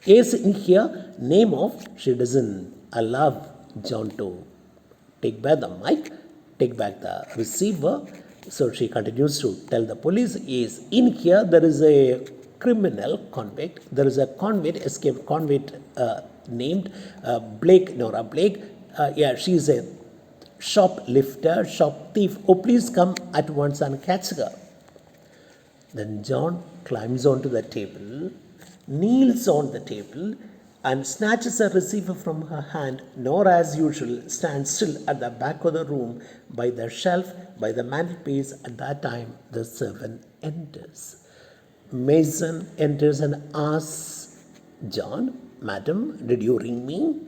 is in here, name of, she doesn't allow John to take back the mic, take back the receiver. So she continues to tell the police, is in here, there is a criminal convict. There is a convict, escaped convict named Blake, Nora Blake. Yeah, she's a shoplifter, shop thief. Oh, please come at once and catch her. Then John climbs onto the table, kneels on the table, and snatches a receiver from her hand. Nora, as usual, stands still at the back of the room by the shelf, by the mantelpiece. At that time, the servant enters. Mason enters and asks John, Madam, did you ring me?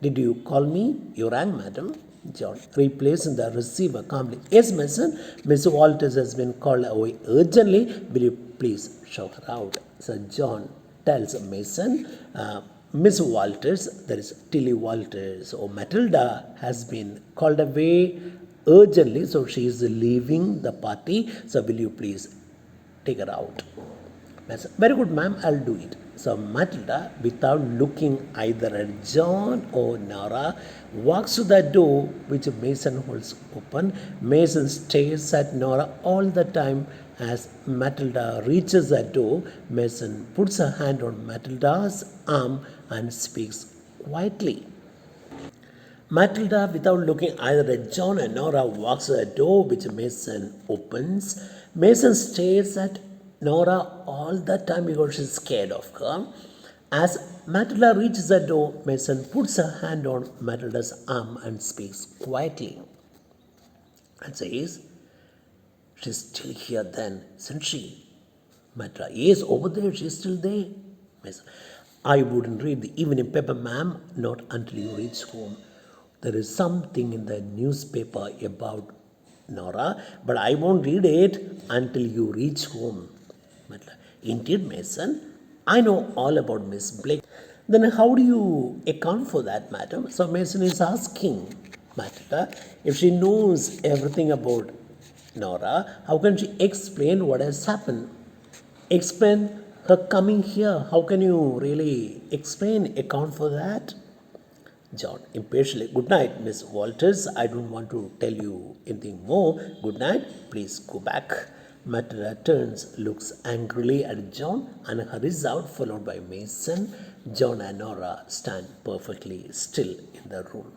Did you call me? You rang, madam. John replaces the receiver calmly. Yes, Mason. Miss Walters has been called away urgently. Will you please show her out? So John tells Mason, Miss Walters, that is Tilly Walters or Matilda, has been called away urgently. So she is leaving the party. So will you please take her out? Mason, very good, ma'am, I'll do it. So Matilda, without looking either at John or Nora, walks to the door which Mason holds open. Mason stares at Nora all the time. As Matilda reaches the door, Mason puts her hand on Matilda's arm and speaks quietly. Matilda, without looking either at John or Nora, walks to the door which Mason opens. Mason stares at Nora all the time because she's scared of her. As Matilda reaches the door, Mason puts her hand on Matilda's arm and speaks quietly and says, she's still here then, isn't she? Matilda, yes, over there, she's still there. Mason, I wouldn't read the evening paper, ma'am, not until you reach home. There is something in the newspaper about Nora, but I won't read it until you reach home. Indeed, Mason, I know all about Miss Blake. Then how do you account for that, madam? So Mason is asking Matilda if she knows everything about Nora, how can she explain what has happened? Explain her coming here. How can you really account for that? John impatiently, good night, Miss Walters. I don't want to tell you anything more. Good night. Please go back. Matilda turns, looks angrily at John and hurries out, followed by Mason. John and Nora stand perfectly still in the room.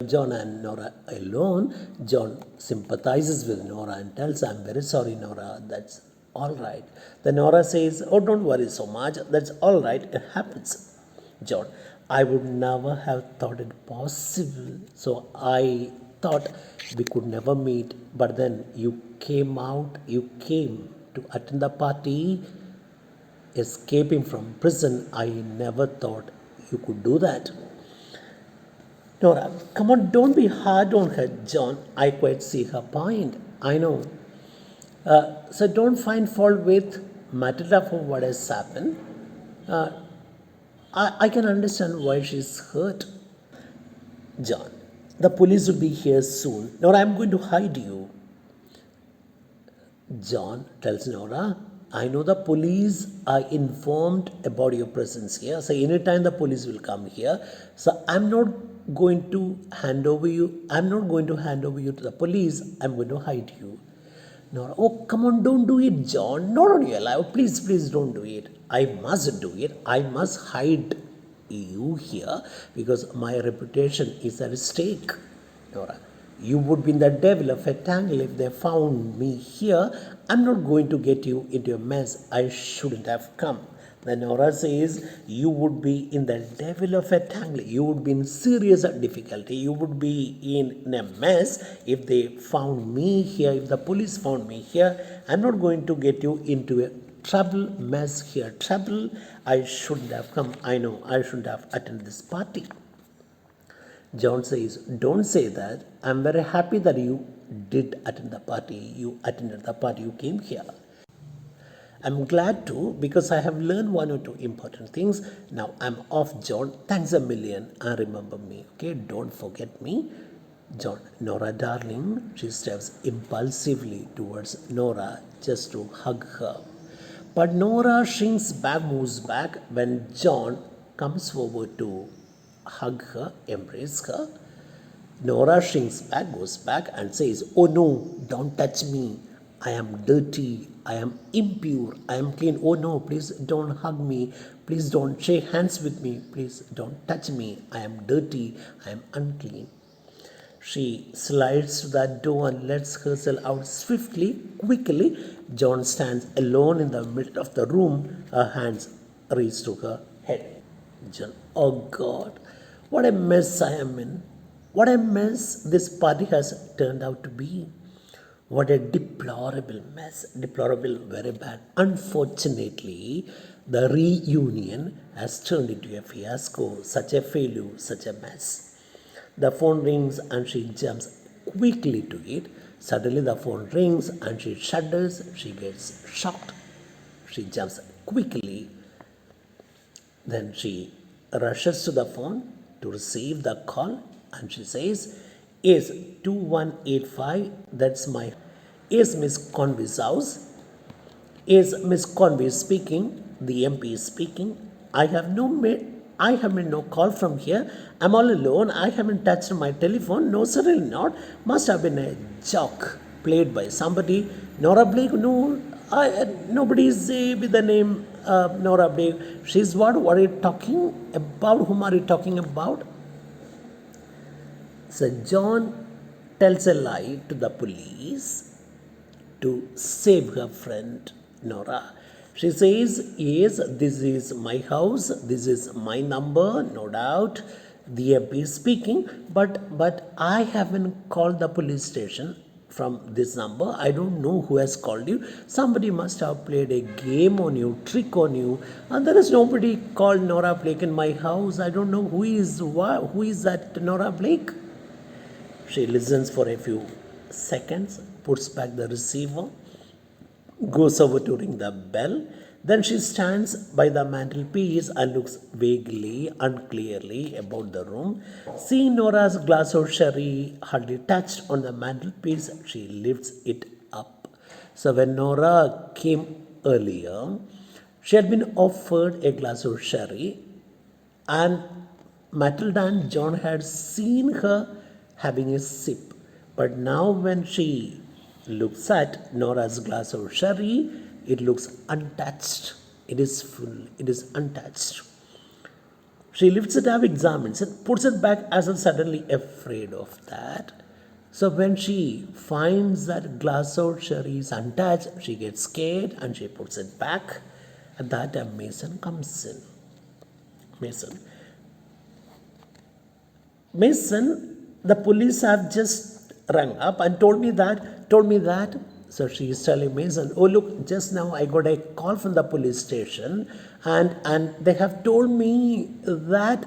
John and Nora alone. John sympathizes with Nora and tells, I'm very sorry, Nora. That's all right. Then Nora says, oh, don't worry so much. That's all right. It happens. John, I would never have thought it possible. So I thought we could never meet. But then you came to attend the party, escaping from prison. I never thought you could do that. Nora, come on, don't be hard on her, John. I quite see her point. I know. So don't find fault with Matilda for what has happened. I can understand why she's hurt. John, the police will be here soon. Nora, I'm going to hide you. John tells Nora, I know the police are informed about your presence here. So anytime the police will come here. So I'm not going to hand over you. I'm not going to hand over you to the police. I'm going to hide you. Nora, oh, come on, don't do it, John. Not on your life. Please, please don't do it. I must do it. I must hide you here because my reputation is at stake. Nora, you would be in the devil of a tangle if they found me here. I'm not going to get you into a mess I shouldn't have come. Then Nora says, you would be in the devil of a tangle. You would be in serious difficulty. You would be in a mess if they found me here, if the police found me here. I'm not going to get you into a mess here. Trouble, I shouldn't have come. I know, I shouldn't have attended this party. John says, don't say that. I'm very happy that you did attend the party. You attended the party. You came here. I'm glad to because I have learned one or two important things. Now I'm off, John. Thanks a million and remember me. Okay, don't forget me. John, Nora darling, she steps impulsively towards Nora just to hug her. But Nora shrinks back, moves back when John comes forward to hug her, embrace her. Nora shrinks back, goes back, and says, "Oh no, don't touch me. I am dirty. I am impure. I am clean. Oh no, please don't hug me. Please don't shake hands with me. Please don't touch me. I am dirty. I am unclean." She slides to that door and lets herself out swiftly, quickly. John stands alone in the middle of the room, her hands raised to her head. John, oh God, what a mess I am in. What a mess this party has turned out to be. What a deplorable mess. Deplorable, very bad. Unfortunately, the reunion has turned into a fiasco. Such a failure, such a mess. The phone rings and she jumps quickly to it. Suddenly, the phone rings and she shudders. She gets shocked. She jumps quickly. Then she rushes to the phone to receive the call and she says, "Yes, 2185, that's my. Yes, Miss Conway's house. Yes, Miss Conway speaking. The MP is speaking. I have made no call from here. I'm all alone. I haven't touched my telephone. No, certainly not. Must have been a joke played by somebody. Nora Blake? No, nobody is with the name Nora Blake. She's what? What are you talking about? Whom are you talking about?" So John tells a lie to the police to save her friend Nora. She says, "Yes, this is my house, this is my number, no doubt. The MP is speaking, but I haven't called the police station from this number. I don't know who has called you. Somebody must have played a game on you, trick on you, and there is nobody called Nora Blake in my house. I don't know who is that Nora Blake." She listens for a few seconds, puts back the receiver, goes over to ring the bell. Then she stands by the mantelpiece and looks vaguely, unclearly about the room. Seeing Nora's glass of sherry hardly touched on the mantelpiece, she lifts it up. So when Nora came earlier, she had been offered a glass of sherry, and Matilda and John had seen her having a sip. But now, when she looks at Nora's glass of sherry, it looks untouched. It is full, it is untouched. She lifts it up, examines it, puts it back as if suddenly afraid of that. So when she finds that glass of sherry is untouched, she gets scared and she puts it back. At that time, Mason comes in. Mason, the police have just rung up and told me that. So she is telling Mason, "Oh look, just now I got a call from the police station and they have told me that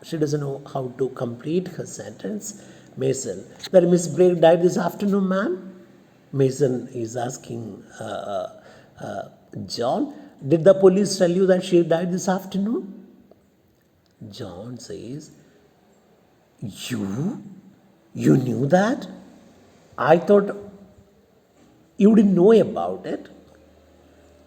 she doesn't know how to complete her sentence." Mason, "That Miss Blake died this afternoon, ma'am?" Mason is asking John, "Did the police tell you that she died this afternoon?" John says, You knew that? I thought you didn't know about it."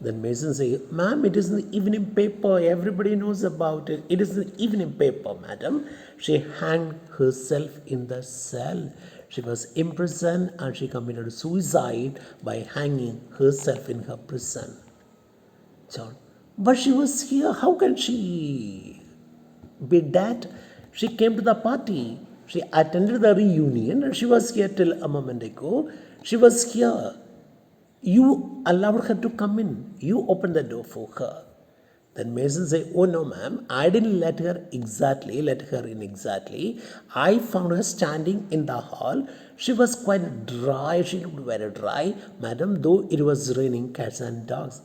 Then Mason says, "Ma'am, it is in the evening paper. Everybody knows about it. It is in the evening paper, madam. She hanged herself in the cell. She was imprisoned and she committed suicide by hanging herself in her prison." John, "But she was here. How can she be dead? She came to the party. She attended the reunion and she was here till a moment ago. She was here. You allowed her to come in. You opened the door for her." Then Mason said, "Oh no, ma'am. I didn't let her in exactly. I found her standing in the hall. She was quite dry. She looked very dry, madam, though it was raining cats and dogs.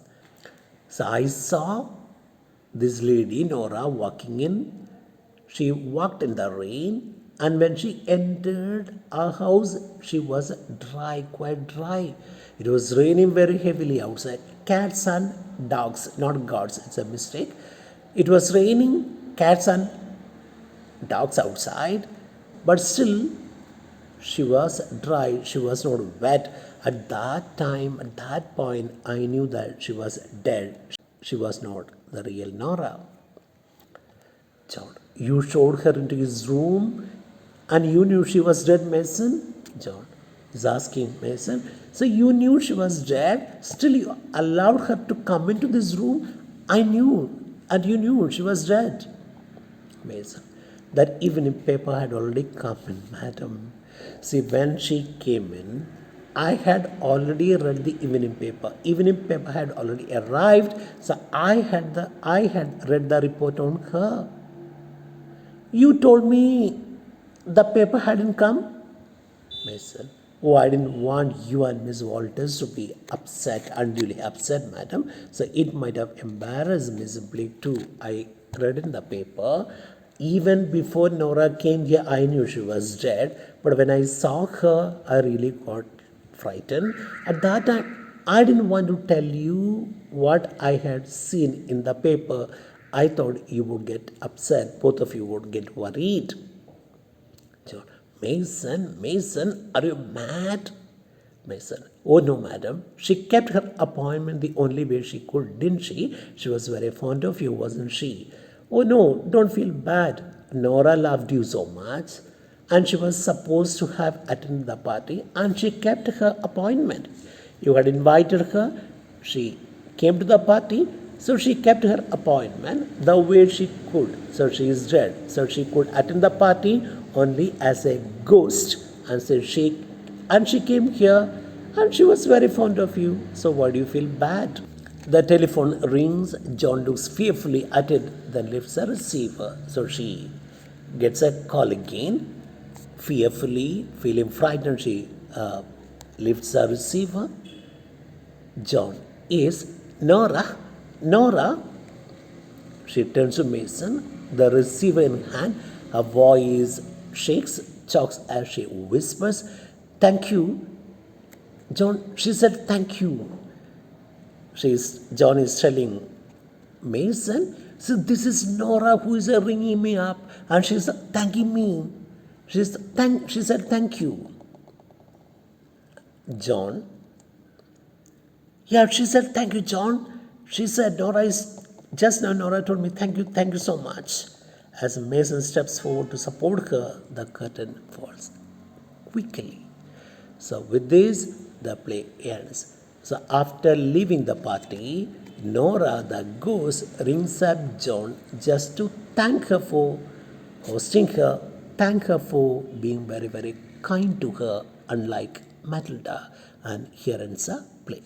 So I saw this lady, Nora, walking in. She walked in the rain, and when she entered our house, she was dry, quite dry. It was raining very heavily outside. Cats and dogs, not gods, it's a mistake. It was raining, cats and dogs outside, but still she was dry, she was not wet. At that time, at that point, I knew that she was dead. She was not the real Nora." John, you showed her into his room and you knew she was dead, Mason? John is asking Mason. So you knew she was dead, still you allowed her to come into this room? I knew, and you knew she was dead. Mason, that evening paper had already come in, madam. See, when she came in, I had already read the evening paper. Evening paper had already arrived, so I had read the report on her. You told me the paper hadn't come? Mason, oh, I didn't want you and Miss Walters to be upset, unduly upset, madam. So it might have embarrassed Miss Blake too. I read in the paper. Even before Nora came here, I knew she was dead. But when I saw her, I really got frightened. At that time, I didn't want to tell you what I had seen in the paper. I thought you would get upset. Both of you would get worried. John, Mason, are you mad? Mason, oh no, madam. She kept her appointment the only way she could, didn't she? She was very fond of you, wasn't she? Oh no, don't feel bad. Nora loved you so much, and she was supposed to have attended the party, and she kept her appointment. You had invited her, she came to the party, so she kept her appointment the way she could. So she is dead. So she could attend the party only as a ghost, and so she came here, and she was very fond of you. So why do you feel bad? The telephone rings. John looks fearfully at it, then lifts a receiver. So she gets a call again. Fearfully, feeling frightened, she lifts a receiver. John, is Nora? Nora? She turns to Mason, the receiver in hand. Her voice shakes, chokes as she whispers, "Thank you." John, she said, "Thank you." John is telling Mason, "So this is Nora who is ringing me up and she's thanking me. She said, "Thank you." John, yeah, she said, "Thank you, John." She said, just now Nora told me, thank you so much." As Mason steps forward to support her, the curtain falls quickly. So with this, the play ends. So after leaving the party, Nora, the ghost, rings up John just to thank her for hosting her, thank her for being very, very kind to her, unlike Matilda. And here ends the play.